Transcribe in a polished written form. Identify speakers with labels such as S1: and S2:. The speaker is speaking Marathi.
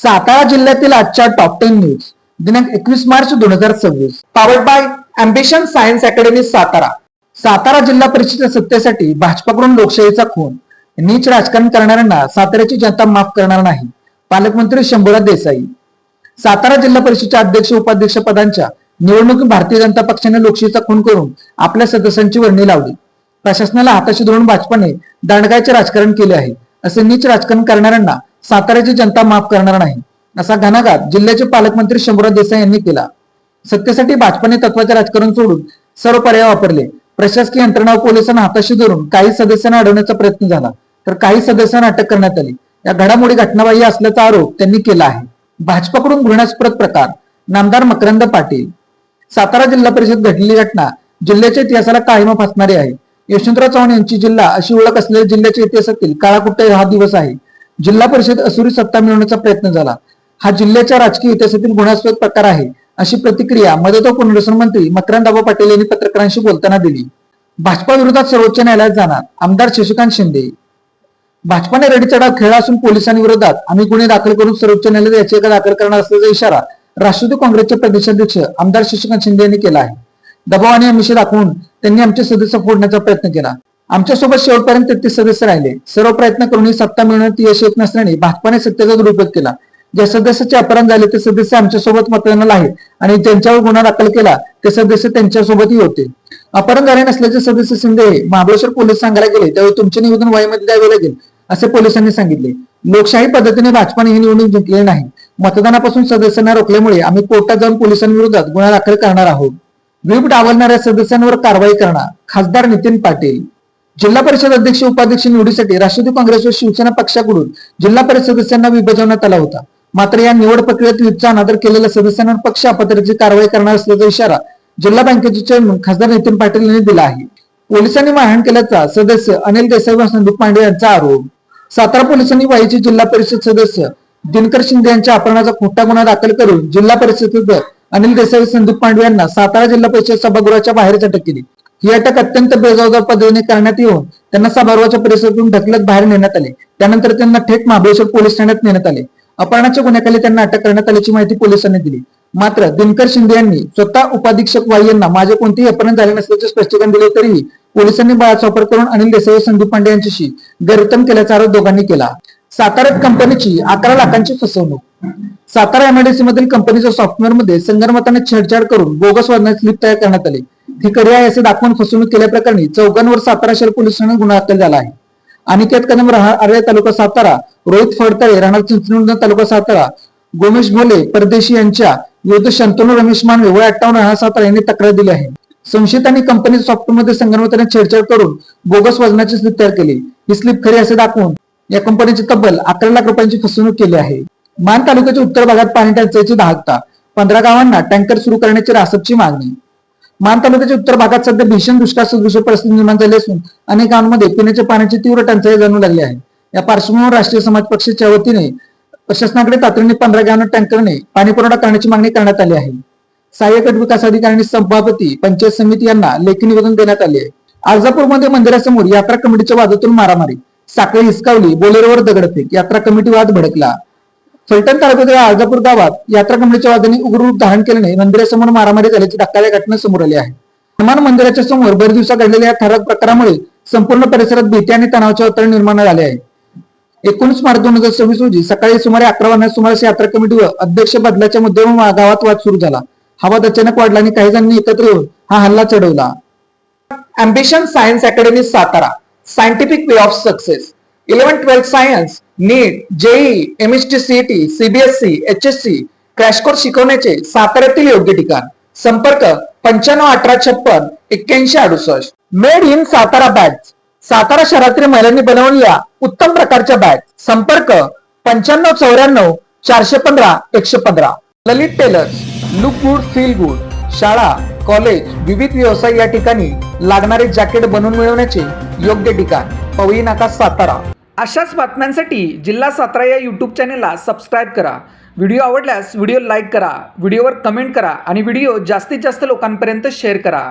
S1: सातारा जिल्ह्यातील आजच्या टॉप 10 न्यूज दिनांक 21 March 2026 powered by ambition science academy Satara. Satara जिल्हा परिषद सत्तेसाठी भाजपाकडून लोकशाहीचा खून, नीच राजकारण करणाऱ्यांना साताऱ्याची जनता माफ करणार नाही. पालकमंत्री शंभूराज देसाई. सातारा जिल्हा परिषदेच्या अध्यक्ष उपाध्यक्ष पदांच्या निवडणुकीत भारतीय जनता पक्षाने लोकशाहीचा खून करून आपल्या सदस्यांची वर्णी लावली. प्रशासनाला हाताशी धरून भाजपाने दांडगायचे राजकारण केले आहे. असे नीच राजकारण करणाऱ्यांना साताऱ्याची जनता माफ करणार नाही, असा घणाघात जिल्ह्याचे पालकमंत्री शंभूराज देसाई यांनी केला. सत्तेसाठी भाजपाने तत्वाचे राजकारण सोडून सर्व पर्याय वापरले. प्रशासकीय यंत्रणा व पोलिसांना हाताशी धरून काही सदस्यांना अडवण्याचा प्रयत्न झाला, तर काही सदस्यांना अटक करण्यात आली. या घडामोडी घटनाबाह्य असल्याचा आरोप त्यांनी केला आहे. भाजपाकडून घृणास्पद प्रकार. नामदार मकरंद पाटील. सातारा जिल्हा परिषद घडलेली घटना जिल्ह्याच्या इतिहासाला काळिमा फासणारी आहे. यशवंतराव चव्हाण यांची जिल्हा अशी ओळख असलेल्या जिल्ह्याच्या इतिहासातील काळाकुट्ट हा दिवस आहे. जिल्हा परिषद असुरी सत्ता मिळवण्याचा प्रयत्न झाला. हा जिल्ह्याच्या राजकीय इतिहासातील गुणास्पद प्रकार आहे, अशी प्रतिक्रिया मदत व पुनर्वसन मंत्री मकरंद पाटील यांनी पत्रकारांशी बोलताना दिली. भाजपा विरोधात सर्वोच्च न्यायालयात जाणार आमदार शशिकांत शिंदे. भाजपाने रडीचा खेळा असून पोलिसांविरोधात आम्ही गुन्हे दाखल करून सर्वोच्च न्यायालयात याचिका दाखल करणार असल्याचा इशारा राष्ट्रवादी काँग्रेसचे प्रदेशाध्यक्ष आमदार शशिकांत शिंदे यांनी केला आहे. दबाव आणि आमिष दाखवून त्यांनी आमचे सदस्य फोडण्याचा प्रयत्न केला. आमच्यासोबत शेवटपर्यंत 33 सदस्य राहिले. सर्व प्रयत्न करूनही सत्ता मिळवण्यात यश येत नसल्याने भाजपाने सत्तेचा दुरुपयोग केला. ज्या सदस्याचे अपहरण झाले ते सदस्य आमच्यासोबत मतदानाला आहेत आणि ज्यांच्यावर गुन्हा दाखल केला ते सदस्य त्यांच्यासोबतही होते. अपहरण झाले नसल्याचे सदस्य शिंदे हे महाबळेश्वर पोलीस सांगायला गेले त्यावेळी तुमचे निवेदन वाईमध्ये द्यावे लागेल, असे पोलिसांनी सांगितले. लोकशाही पद्धतीने भाजपाने ही निवडणूक जिंकलेली नाही. मतदानापासून सदस्यांना रोखल्यामुळे आम्ही कोर्टात जाऊन पोलिसांविरोधात गुन्हा दाखल करणार आहोत. व्हीप डावलणाऱ्या सदस्यांवर कारवाई करणार. खासदार नितीन पाटील. जिल्हा परिषद अध्यक्ष उपाध्यक्ष निवडीसाठी राष्ट्रवादी काँग्रेस व शिवसेना पक्षाकडून जिल्हा परिषद सदस्यांना व्हीप बजावण्यात आला होता. मात्र या निवड प्रक्रियेत व्हीपचा अनादर केलेल्या सदस्यांवर पक्ष अपात्रतेची कारवाई करणार असल्याचा इशारा जिल्हा बँकेचे चेअरमन खासदार नितीन पाटील यांनी दिला आहे. पोलिसांनी मारहाण केल्याचा सदस्य अनिल देसाई व संदीप पांडे यांचा आरोप. सातारा पोलिसांनी वाईचे जिल्हा परिषद सदस्य दिनकर शिंदे यांच्या अपहरणाचा खोटा गुन्हा दाखल करून जिल्हा परिषद अनिल देसाई व संदीप पांडे यांना सातारा जिल्हा परिषद सभागृहाच्या बाहेरच अटक केली. ही अटक अत्यंत बेजबाबदार पद्धतीने करण्यात येऊन त्यांना सभागृहाच्या परिसरातून ढकलत बाहेर नेण्यात आले. त्यानंतर त्यांना थेट महाबळेश्वर पोलीस ठाण्यात नेण्यात आले. अपहरणाच्या गुन्ह्याखाली त्यांना अटक करण्यात आल्याची माहिती पोलिसांनी दिली. मात्र दिनकर शिंदे यांनी स्वतः उपाधीक्षक वाई यांना माझे कोणतेही अपहरण झाले नसल्याचे स्पष्टीकरण दिले, तरीही पोलिसांनी बळाचा वापर करून अनिल देसाई व संदीप पांडे यांच्याशी गैरवर्तन केल्याचा आरोप दोघांनी केला. साताऱ्यात कंपनीची 11 लाखांची फसवणूक. सातारा एमआयडीसी मधील कंपनीच्या सॉफ्टवेअर मध्ये संगणमताने छेडछाड करून बोगस वजनाची स्लिप तयार करण्यात आली. ही खरी आहे असे दाखवून फसवणूक केल्याप्रकरणी चौघांवर सातारा शहर पोलीस ठाण्यात गुन्हा दाखल झाला आहे. अनिकेत कदम राहणार आर्या तालुका सातारा, रोहित फडतळे राहणार चिंचवड तालुका सातारा, गोमेश भोले परदेशी यांच्या विरुद्ध शंतनू रमेश मानवे वय 58 राहणार सातारा यांनी तक्रार दिली आहे. संशयितांनी कंपनीच्या सॉफ्टवेअर मध्ये संगणमताने छेडछाड करून बोगस वजनाची स्लिप तयार केली. ही स्लिप खरी असे दाखवून या कंपनीची तब्बल 11 लाख रुपयांची फसवणूक केली आहे. मान तालुक्याच्या उत्तर भागात पाणी टंचाईची दाहकता. 15 गावांना टँकर सुरू करण्याची रासपची मागणी. मान तालुक्याच्या उत्तर भागात सध्या भीषण दुष्काळ सदृश परिस्थिती निर्माण झाली असून अनेक गावांमध्ये पिण्याच्या पाण्याची तीव्र टंचाई जाणवू लागली आहे. या पार्श्वभूमीवर राष्ट्रीय समाज पक्षाच्या वतीने प्रशासनाकडे तातडीने 15 गावांना टँकरने पाणी पुरवठा करण्याची मागणी करण्यात आली आहे. सहाय्यक गट विकास अधिकारी आणि सभापती पंचायत समिती यांना लेखी निवेदन देण्यात आले आहे. अर्जापूरमध्ये मंदिरासमोर यात्रा कमिटीच्या वादातून मारामारी. साखळी हिसकावली, बोलेरोवर दगडफेक, यात्रा कमिटी वाद भडकला. फलटण तालुक्यातील अर्जापूर गावात यात्रा कमिटीच्या वादाने उग्र रूप धारण केल्याने मंदिरासमोर मारामारी झाल्याची धक्कादायक घटना समोर आली आहे. हनुमान मंदिराच्या समोर बरेच दिवसा घडलेल्या या ठराविक प्रकारामुळे संपूर्ण परिसरात भीती आणि तणावाचे वातावरण निर्माण झाले आहे. 19 मार्च 2026 रोजी सकाळी सुमारे 11 वाजण्याच्या सुमारास यात्रा कमिटी व अध्यक्ष बदलाच्या मुद्द्यावरून गावात वाद सुरू झाला. हा वाद अचानक वाढला आणि काही जणांनी एकत्र येऊन हा हल्ला चढवला. Ambition science academy Satara. Scientific way of success. 11-12 science, NEET, JEE, MST, CET, CBSE, HSC crash course शिकवण्याचे साताऱ्यातील योग्य ठिकाण. संपर्क 9518568168. Made in Satara batch. Satara शहरातील महिलांनी बनवलेल्या उत्तम प्रकारच्या बॅच. संपर्क 9594 415 115. Lalit tailors. Look good feel good. शाळा, कॉलेज, विविध व्यवसाय या ठिकाणी लागणारे जॅकेट बनवून मिळवण्याचे योग्य ठिकाण. पवई नाका सातारा. अशाच बातम्यांसाठी जिल्हा सातारा या यूट्यूब चॅनेलला सबस्क्राईब करा. व्हिडिओ आवडल्यास व्हिडिओ लाईक करा, व्हिडिओवर कमेंट करा आणि व्हिडिओ जास्तीत जास्त लोकांपर्यंत शेअर करा.